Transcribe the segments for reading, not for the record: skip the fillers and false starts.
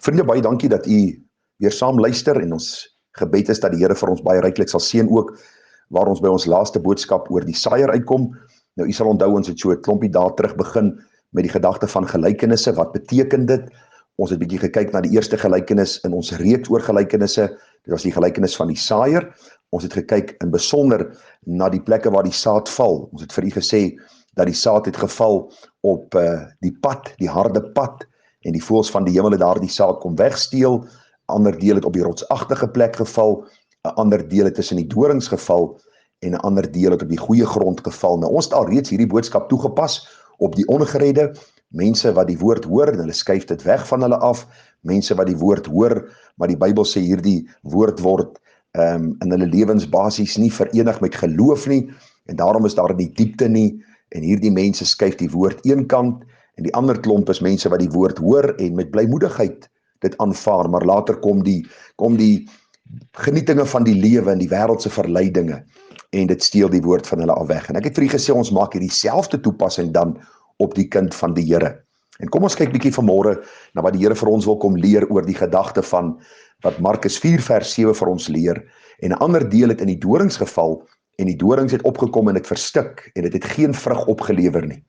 Vriende, baie dankie dat u weer saam luister en ons gebed is dat die Here vir ons baie ryklik sal seën ook, waar ons by ons laaste boodskap oor die saaier uitkom. Nou, u sal onthou, ons het so 'n klompie dae terug begin met die gedagte van gelykenisse. Wat beteken dit? Ons het 'n bietjie gekyk na die eerste gelykenis in ons reeks oor gelykenisse. Dit was die gelykenis van die saaier. Ons het gekyk in besonder na die plekke waar die saad val. Ons het vir u gesê dat die saad het geval op die pad, die harde pad, en die voëls van die hemel het daardie saad kom wegsteel. Ander deel het op die rotsagtige plek geval, 'n ander deel het tussen die dorings geval, en 'n ander deel het op die goeie grond geval. Nou, ons het al reeds hierdie boodskap toegepas op die ongeredde, mense wat die woord hoor, en hulle skuif dit weg van hulle af, mense wat die woord hoor, maar die Bybel sê hierdie woord word in hulle lewens basies nie verenig met geloof nie, en daarom is daar nie diepte nie, en hierdie mense skuif die woord een kant, en die ander klomp is mense wat die woord hoor, en met blymoedigheid dit aanvaar, maar later kom die genietinge van die lewe en die wêreldse verleidinge, en dit steel die woord van hulle af weg. En ek het vir u gesê, ons maak hierdie selfde toepassing dan op die kind van die Here. En kom ons kyk bietjie vanmôre na wat die Here vir ons wil kom leer oor die gedagte van wat Markus 4 vers 7 vir ons leer, en 'n ander deel het in die dorings geval, en die dorings het opgekom en het verstik, en dit het geen vrug opgelewer nie.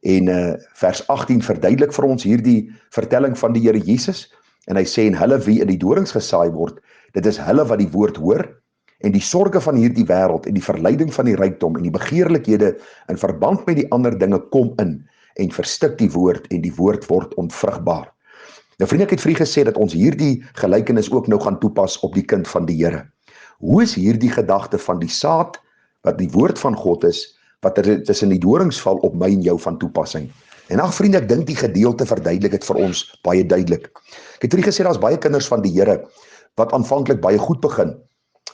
En vers 18 verduidelik vir ons hierdie vertelling van die Here Jesus, en hy sê, en hulle wie in die dorings gesaai word, dit is hulle wat die woord hoor, en die sorge van hierdie wêreld, en die verleiding van die rykdom, en die begeerlikhede in verband met die ander dinge kom in, en verstik die woord, en die woord word onvrugbaar. Nou vriende, ek het vir u gesê dat ons hierdie gelykenis ook nou gaan toepas op die kind van die Here. Hoe is hierdie gedagte van die saad, wat die woord van God is, wat tussen die dorings val, op my en jou van toepassing? En ag vriende, ek dink die gedeelte verduidelik dit vir ons baie duidelik. Ek het vir u gesê, daar's baie kinders van die Here, wat aanvanklik baie goed begin,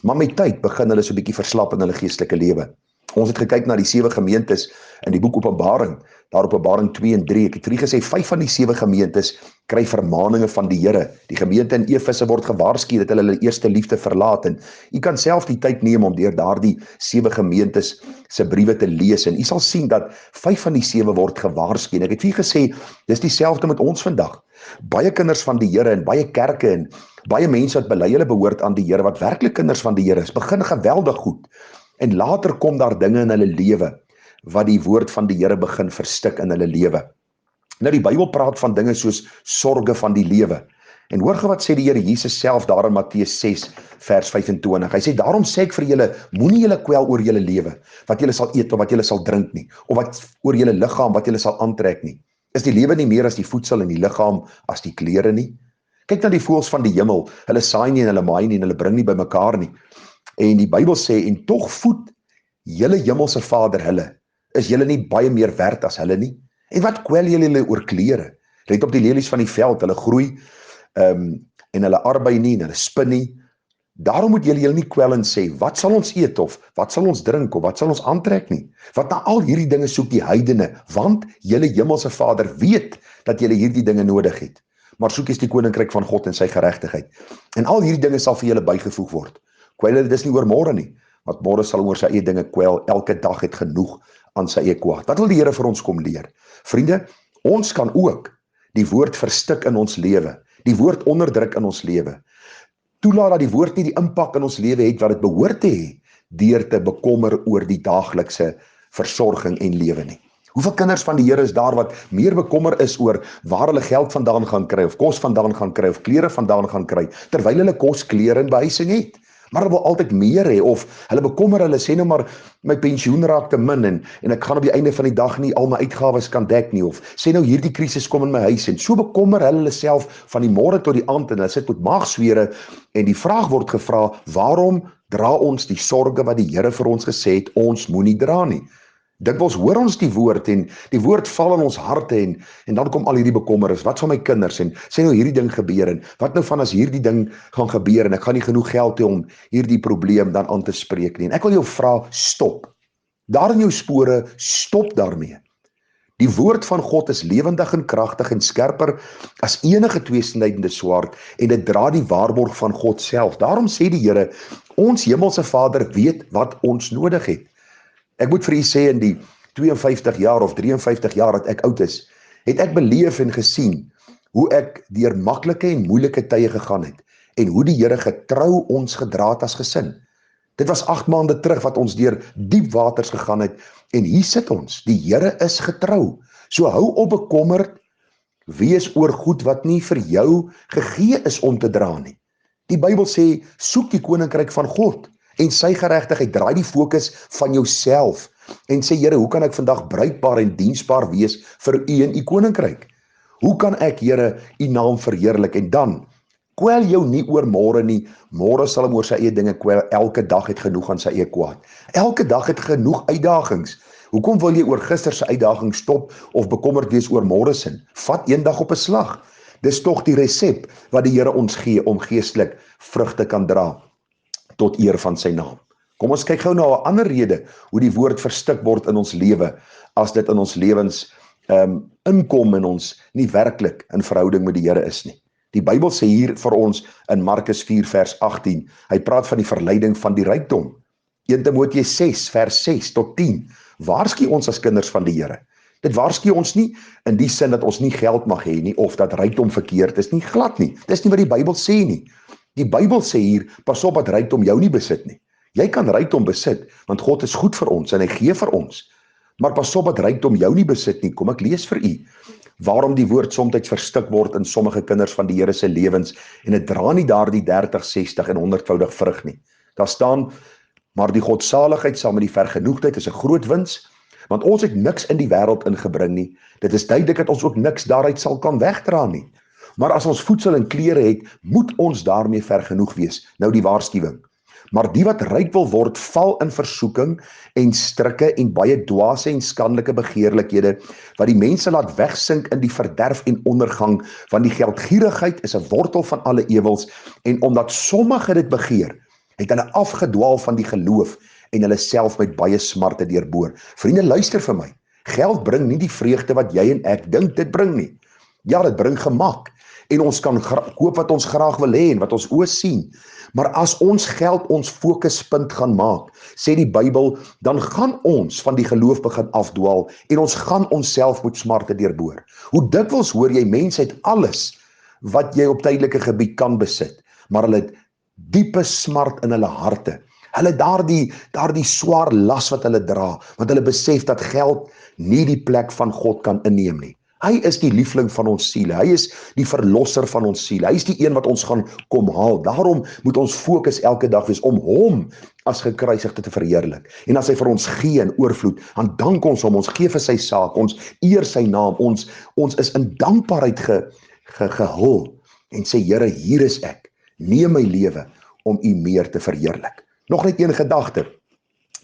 maar met tyd begin hulle so 'n bietjie verslap in hulle geestelike lewe. Ons het gekyk na die 7 gemeentes in die boek Openbaring, daar Openbaring 2 en 3. Ek het vir u gesê, 5 van die 7 gemeentes kry vermaninge van die Here. Die gemeente in Efese word gewaarsku dat hulle eerste liefde verlaat, en u kan self die tyd neem om deur daardie 7 gemeentes se briewe te lees, en u sal sien dat 5 van die 7 word gewaarsku. En ek het vir u gesê, dis dieselfde met ons vandag. Baie kinders van die Here en baie kerke en baie mense wat bely hulle behoort aan die Here, wat werklik kinders van die Here is, begin geweldig goed. En later kom daar dinge in hulle lewe wat die woord van die Here begin verstik in hulle lewe. Nou, die Bybel praat van dinge soos sorge van die lewe. En hoor wat sê die Here Jesus self daar in Matteus 6 vers 25. Hy sê, daarom sê ek vir julle, moenie julle kwel oor julle lewe, wat julle sal eet of wat julle sal drink nie, of wat oor julle liggaam wat julle sal aantrek nie. Is die lewe nie meer as die voedsel en die liggaam as die klere nie? Kyk na die voëls van die hemel, hulle saai nie en hulle maai nie en hulle bring nie bymekaar nie. En die Bybel sê, en tog voed julle hemelse Vader hulle. Is julle nie baie meer werd as hulle nie? En wat kwel julle oor klere? Let op die lelies van die veld, hulle groei en hulle arbei nie en hulle spin nie. Daarom moet julle nie kwel en sê, wat sal ons eet of wat sal ons drink of wat sal ons aantrek nie? Want na al hierdie dinge soek die heidene, want julle hemelse Vader weet dat julle hierdie dinge nodig het. Maar soek eers die koninkryk van God en sy geregtigheid, en al hierdie dinge sal vir julle bygevoeg word. Kwel julle dis nie oor môre nie, want môre sal oor sy eie dinge kwel, elke dag het genoeg aan sy eie kwaad. Wat wil die Here vir ons kom leer? Vriende, ons kan ook die woord verstik in ons lewe, die woord onderdruk in ons lewe, toelaat dat die woord nie die impak in ons lewe het wat dit behoort te hê, deur te bekommer oor die daaglikse versorging en lewe nie. Hoeveel kinders van die Here is daar wat meer bekommer is oor waar hulle geld vandaan gaan kry, of kos vandaan gaan kry, of klere vandaan gaan kry, terwyl hulle kos, klere en behuising het? Maar hulle wil altyd meer hê, of hulle bekommer, hulle sê nou maar, my pensioen raak te min, en ek gaan op die einde van die dag nie al my uitgawes kan dek nie, of sê nou hierdie krisis kom in my huis, en so bekommer hulle self van die môre tot die aand, en hulle sit met maagswere, en die vraag word gevra, waarom dra ons die sorge wat die Here vir ons gesê het, ons moenie dra nie? Dikwels hoor ons die woord, en die woord val in ons harte, en dan kom al hierdie bekommernis, wat van my kinders, en sê nou hierdie ding gebeur, en wat nou van as hierdie ding gaan gebeur, en ek gaan nie genoeg geld hê om hierdie probleem dan aan te spreek nie. En ek wil jou vra, stop. Daar in jou spore, stop daarmee. Die woord van God is lewendig en kragtig en skerper as enige tweesnydende swaard, en dit dra die waarborg van God self. Daarom sê die Here, ons hemelse Vader weet wat ons nodig het. Ek moet vir u sê, in die 52 jaar of 53 jaar dat ek oud is, het ek beleef en gesien hoe ek deur maklike en moeilike tye gegaan het, en hoe die Here getrou ons gedra het as gesin. Dit was 8 maande terug wat ons deur diep waters gegaan het, en hier sit ons, die Here is getrou. So hou op bekommerd, wees oor goed wat nie vir jou gegee is om te dra nie. Die Bybel sê, soek die koninkryk van God, en sy geregtigheid, draai die fokus van jouself, en sê, Here, hoe kan ek vandag bruikbaar en diensbaar wees vir u en u koninkryk? Hoe kan ek, Here, u naam verheerlik? En dan, kwel jou nie oor môre nie, môre sal hom oor sy eie dinge kwel, elke dag het genoeg aan sy eie kwaad. Elke dag het genoeg uitdagings. Hoekom wil jy oor gister se uitdaging stop, of bekommerd wees oor môre se? Vat een dag op 'n slag. Dis tog die resep wat die Here ons gee, om geestelik vrugte kan dra, tot eer van sy naam. Kom ons kyk gou na 'n ander rede, hoe die woord verstik word in ons lewe, as dit in ons lewens inkom en ons nie werklik in verhouding met die Here is nie. Die Bybel sê hier vir ons in Markus 4 vers 18, hy praat van die verleiding van die rykdom. 1 Timoteus 6 vers 6 tot 10, waarsku ons as kinders van die Here. Dit waarsku ons nie in die sin dat ons nie geld mag hê nie, of dat rykdom verkeerd is nie, glad nie. Dis nie wat die Bybel sê nie. Die Bybel sê hier, pas op dat rykdom jou nie besit nie. Jy kan rykdom besit, want God is goed vir ons en hy gee vir ons. Maar pas op dat rykdom jou nie besit nie. Kom ek lees vir u waarom die woord soms verstik word in sommige kinders van die Here se lewens, en dit dra nie daardie 30, 60 en 100voudig vrug nie. Daar staan, maar die godsaligheid saam met die vergenoegdheid is 'n groot wins, want ons het niks in die wêreld ingebring nie. Dit is duidelik dat ons ook niks daaruit sal kan wegdra nie. Maar as ons voedsel en klere het, moet ons daarmee vergenoeg wees. Nou die waarskuwing. Maar die wat ryk wil word, val in versoeking en strikke en baie dwaase en skandelike begeerlikhede, wat die mense laat wegsink in die verderf en ondergang, want die geldgierigheid is 'n wortel van alle ewels, en omdat sommige dit begeer, het hulle afgedwaal van die geloof, en hulle self met baie smarte deurboor. Vriende, luister vir my. Geld bring nie die vreugde wat jy en ek dink dit bring nie. Ja, dit bring gemak, en ons kan koop wat ons graag wil hê en wat ons oë sien. Maar as ons geld ons fokuspunt gaan maak, sê die Bybel, dan gaan ons van die geloof begin afdwaal, en ons gaan onsself met smarte deurboor. Hoe dikwels hoor jy mense het alles wat jy op tydelike gebied kan besit, maar hulle het diepe smart in hulle harte. Hulle daardie swaar las wat hulle dra, want hulle besef dat geld nie die plek van God kan inneem nie. Hy is die liefling van ons siele, hy is die verlosser van ons siele, hy is die een wat ons gaan kom haal. Daarom moet ons fokus elke dag wees om hom as gekruisigde te verheerlik. En as hy vir ons gee in oorvloed, dan dank ons hom, ons gee vir sy saak, ons eer sy naam, ons is in dankbaarheid gehul, en sê, Here, hier is ek, neem my lewe om u meer te verheerlik. Nog net een gedagte.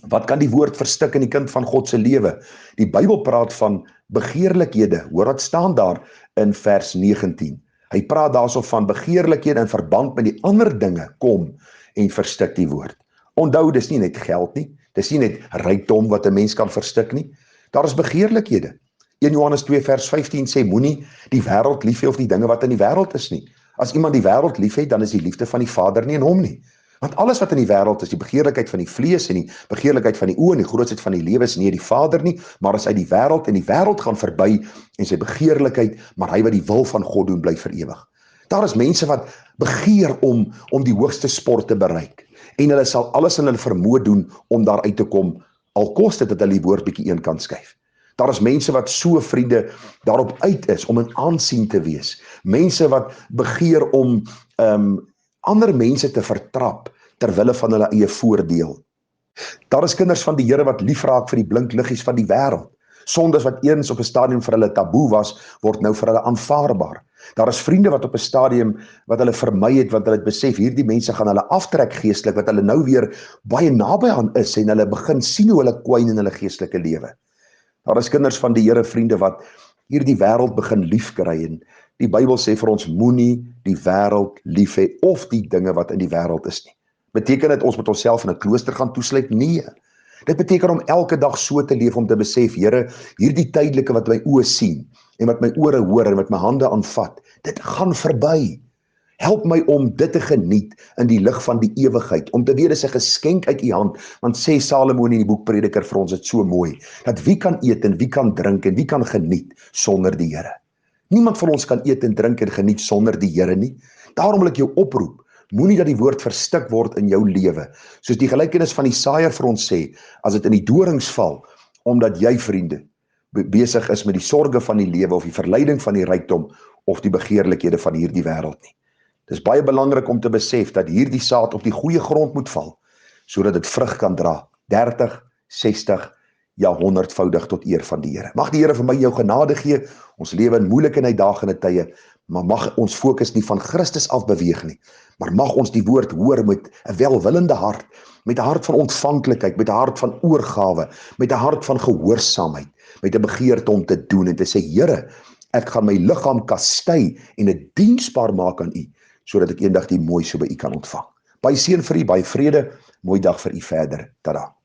Wat kan die woord verstik in die kind van God se lewe? Die Bybel praat van begeerlikhede. Hoor wat staan daar in vers 19. Hy praat daarso van begeerlikhede in verband met die ander dinge kom en verstik die woord. Onthou, dis nie net geld nie. Dis nie net rykdom wat 'n mens kan verstik nie. Daar is begeerlikhede. 1 Johannes 2 vers 15 sê, moenie die wêreld lief hê of die dinge wat in die wêreld is nie. As iemand die wêreld liefhet, dan is die liefde van die Vader nie in hom nie. Want alles wat in die wêreld is, die begeerlikheid van die vlees en die begeerlikheid van die oë en die grootsheid van die lewe is nie die Vader nie, maar is uit die wêreld, en die wêreld gaan verby en sy begeerlikheid, maar hy wat die wil van God doen, bly vir ewig. Daar is mense wat begeer om die hoogste sport te bereik, en hulle sal alles in hulle vermoë doen om daar uit te kom, al kos dit dat hulle die woord bietjie een kant skuif. Daar is mense wat so, vriende, daarop uit is om in aansien te wees. Mense wat begeer om ander mense te vertrap terwille van hulle eie voordeel. Daar is kinders van die Here wat lief raak vir die blink liggies van die wêreld. Sondes wat eens op 'n stadium vir hulle taboe was, word nou vir hulle aanvaarbaar. Daar is vriende wat op 'n stadium wat hulle vermy het, want hulle het besef hierdie mense gaan hulle aftrek geestelik, wat hulle nou weer baie naby aan is, en hulle begin sien hoe hulle kwyn in hulle geestelike lewe. Daar is kinders van die Here, vriende, wat hierdie wêreld begin liefkry, en die Bybel sê vir ons, moenie die wêreld lief hê of die dinge wat in die wêreld is nie. Beteken dit ons moet onsself in 'n klooster gaan toesluit? Nee. Dit beteken om elke dag so te leef om te besef, Here, hierdie tydelike wat my oë sien en wat my ore hoor en wat my hande aanvat, dit gaan verby. Help my om dit te geniet in die lig van die ewigheid, om te weet dis 'n geskenk uit u hand, want sê Salomo in die boek Prediker vir ons dit so mooi, dat wie kan eet en wie kan drink en wie kan geniet sonder die Here? Niemand van ons kan eet en drink en geniet sonder die Here nie. Daarom wil ek jou oproep, moenie dat die woord verstik word in jou lewe. Soos die gelykenis van die saaiër vir ons sê, as dit in die dorings val, omdat jy, vriende, besig is met die sorge van die lewe of die verleiding van die rykdom of die begeerlikhede van hierdie wêreld nie. Dis baie belangrik om te besef dat hierdie saad op die goeie grond moet val, sodat dit vrug kan dra, 30, 60, ja 100voudig tot eer van die Here. Mag die Here vir my jou genade gee. Ons lewe in moeilike en uitdagende tye, maar mag ons fokus nie van Christus af beweeg nie, maar mag ons die woord hoor met 'n welwillende hart, met 'n hart van ontvanklikheid, met 'n hart van oorgawe, met 'n hart van gehoorsaamheid, met 'n begeerte om te doen en te sê, Here, ek gaan my liggaam kastei en dit diensbaar maak aan U, sodat ek eendag die mooiste by U kan ontvang. Baie seën vir U, baie vrede, mooi dag vir U verder. Tada.